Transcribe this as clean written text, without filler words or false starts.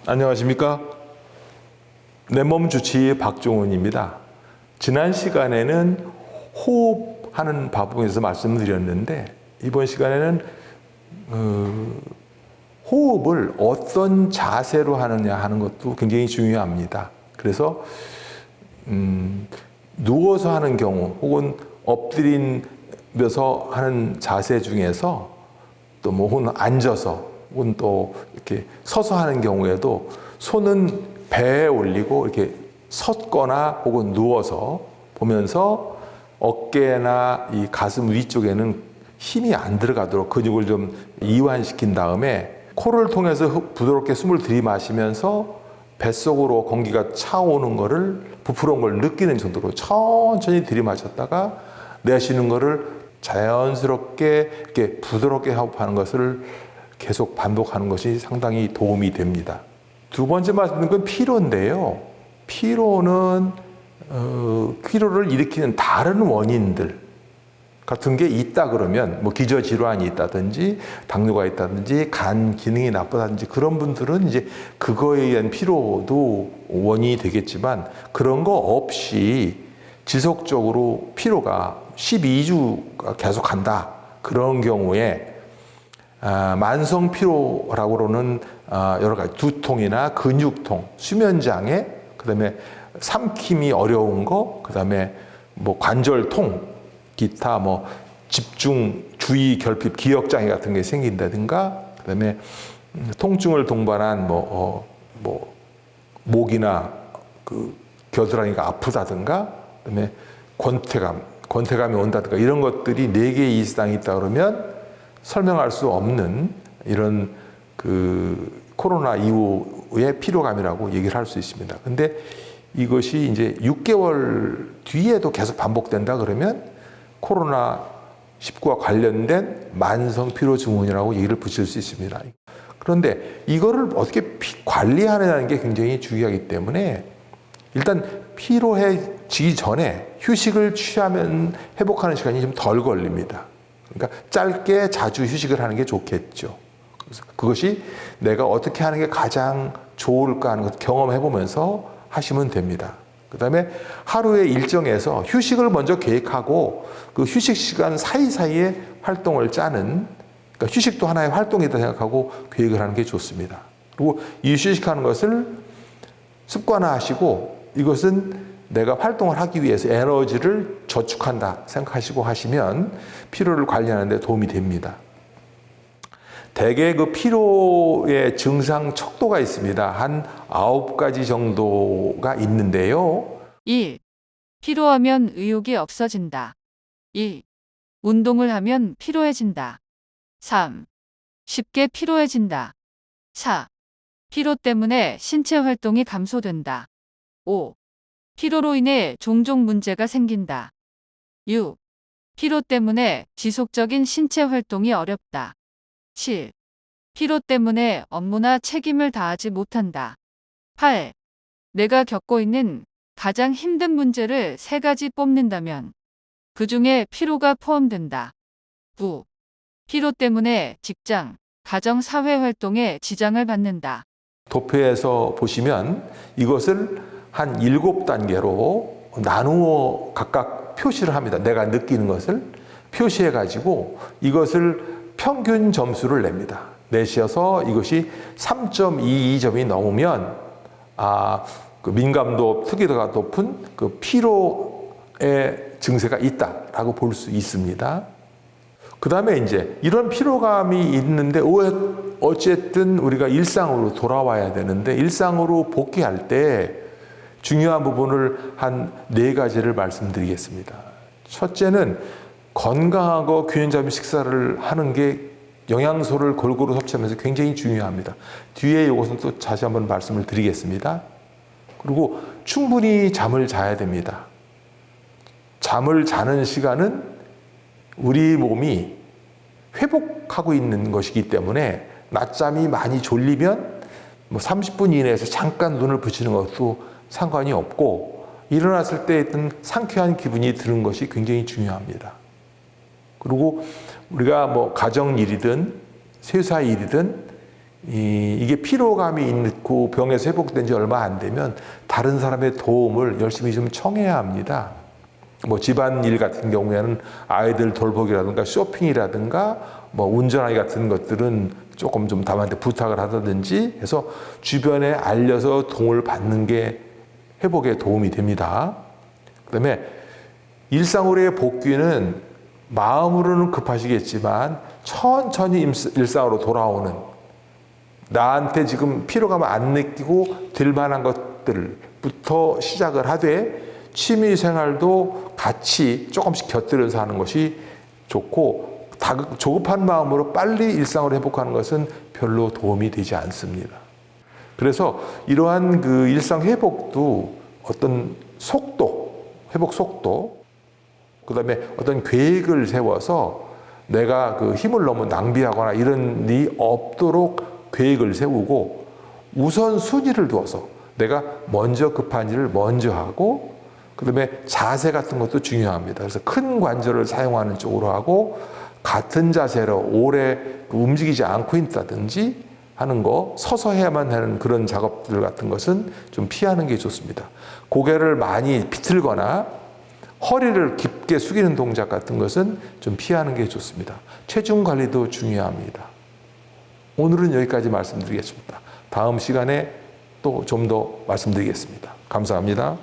안녕하십니까? 내 몸 주치의 박종훈입니다. 지난 시간에는 호흡하는 방법에서 말씀드렸는데 이번 시간에는 호흡을 어떤 자세로 하느냐 하는 것도 굉장히 중요합니다. 그래서 누워서 하는 경우 혹은 엎드리면서 하는 자세 중에서 또 뭐 혹은 앉아서 혹은 또 이렇게 서서 하는 경우에도 손은 배에 올리고 이렇게 섰거나 혹은 누워서 보면서 어깨나 이 가슴 위쪽에는 힘이 안 들어가도록 근육을 좀 이완시킨 다음에 코를 통해서 부드럽게 숨을 들이마시면서 뱃속으로 공기가 차오는 거를 부풀어온 걸 느끼는 정도로 천천히 들이마셨다가 내쉬는 거를 자연스럽게 이렇게 부드럽게 호흡하는 것을 계속 반복하는 것이 상당히 도움이 됩니다. 두 번째 말씀드린 건 피로인데요. 피로는 피로를 일으키는 다른 원인들 같은 게 있다 그러면 뭐 기저질환이 있다든지 당뇨가 있다든지 간 기능이 나쁘다든지 그런 분들은 이제 그거에 의한 피로도 원인이 되겠지만 그런 거 없이 지속적으로 피로가 12주가 계속 간다. 그런 경우에 만성 피로라고 그러는 여러 가지 두통이나 근육통, 수면장애, 그다음에 삼킴이 어려운 거, 그다음에 뭐 관절통, 기타 뭐 집중, 주의 결핍, 기억 장애 같은 게 생긴다든가, 그다음에 통증을 동반한 뭐 목이나 그 겨드랑이가 아프다든가, 그다음에 권태감이 온다든가 이런 것들이 4개 이상이 있다 그러면 설명할 수 없는 이런 그 코로나 이후의 피로감이라고 얘기를 할 수 있습니다. 근데 이것이 이제 6개월 뒤에도 계속 반복된다 그러면 코로나19와 관련된 만성 피로 증후군이라고 얘기를 붙일 수 있습니다. 그런데 이거를 어떻게 관리하느냐는 게 굉장히 중요하기 때문에 일단 피로해지기 전에 휴식을 취하면 회복하는 시간이 좀 덜 걸립니다. 그러니까 짧게 자주 휴식을 하는 게 좋겠죠. 그래서 그것이 내가 어떻게 하는 게 가장 좋을까 하는 것 경험해 보면서 하시면 됩니다. 그 다음에 하루의 일정에서 휴식을 먼저 계획하고 그 휴식 시간 사이사이에 활동을 짜는, 그러니까 휴식도 하나의 활동이다 생각하고 계획을 하는 게 좋습니다. 그리고 이 휴식하는 것을 습관화하시고 이것은 내가 활동을 하기 위해서 에너지를 저축한다 생각하시고 하시면 피로를 관리하는 데 도움이 됩니다. 대개 그 피로의 증상 척도가 있습니다. 한 9가지 정도가 있는데요. 1. 피로하면 의욕이 없어진다. 2. 운동을 하면 피로해진다. 3. 쉽게 피로해진다. 4. 피로 때문에 신체 활동이 감소된다. 5. 피로로 인해 종종 문제가 생긴다. 6. 피로 때문에 지속적인 신체 활동이 어렵다. 7. 피로 때문에 업무나 책임을 다하지 못한다. 8. 내가 겪고 있는 가장 힘든 문제를 3가지 뽑는다면 그 중에 피로가 포함된다. 9. 피로 때문에 직장, 가정, 사회 활동에 지장을 받는다. 도표에서 보시면 이것을 한 7단계로 나누어 각각 표시를 합니다. 내가 느끼는 것을 표시해 가지고 이것을 평균 점수를 냅니다. 내셔서 이것이 3.22점이 넘으면 그 민감도, 특이도가 높은 그 피로의 증세가 있다라고 볼 수 있습니다. 그 다음에 이제 이런 피로감이 있는데 어쨌든 우리가 일상으로 돌아와야 되는데 일상으로 복귀할 때 중요한 부분을 한 4가지를 말씀드리겠습니다. 첫째는 건강하고 균형 잡힌 식사를 하는 게 영양소를 골고루 섭취하면서 굉장히 중요합니다. 뒤에 이것은 또 다시 한번 말씀을 드리겠습니다. 그리고 충분히 잠을 자야 됩니다. 잠을 자는 시간은 우리 몸이 회복하고 있는 것이기 때문에 낮잠이 많이 졸리면 뭐 30분 이내에서 잠깐 눈을 붙이는 것도 상관이 없고 일어났을 때 어떤 상쾌한 기분이 드는 것이 굉장히 중요합니다. 그리고 우리가 뭐 가정 일이든 회사 일이든 이게 피로감이 있고 병에서 회복된 지 얼마 안 되면 다른 사람의 도움을 열심히 좀 청해야 합니다. 뭐 집안일 같은 경우에는 아이들 돌보기라든가 쇼핑이라든가 뭐 운전하기 같은 것들은 조금 좀 남한테 부탁을 하다든지 해서 주변에 알려서 도움을 받는 게 회복에 도움이 됩니다. 그다음에 일상으로의 복귀는 마음으로는 급하시겠지만 천천히 일상으로 돌아오는, 나한테 지금 피로감 안 느끼고 될 만한 것들부터 시작을 하되 취미 생활도 같이 조금씩 곁들여서 하는 것이 좋고, 조급한 마음으로 빨리 일상을 회복하는 것은 별로 도움이 되지 않습니다. 그래서 이러한 그 일상 회복도 어떤 속도, 회복 속도, 그 다음에 어떤 계획을 세워서 내가 그 힘을 너무 낭비하거나 이런 일이 없도록 계획을 세우고 우선순위를 두어서 내가 먼저 급한 일을 먼저 하고, 그 다음에 자세 같은 것도 중요합니다. 그래서 큰 관절을 사용하는 쪽으로 하고 같은 자세로 오래 움직이지 않고 있다든지 하는 거, 서서 해야만 하는 그런 작업들 같은 것은 좀 피하는 게 좋습니다. 고개를 많이 비틀거나 허리를 깊게 숙이는 동작 같은 것은 좀 피하는 게 좋습니다. 체중 관리도 중요합니다. 오늘은 여기까지 말씀드리겠습니다. 다음 시간에 또 좀 더 말씀드리겠습니다. 감사합니다.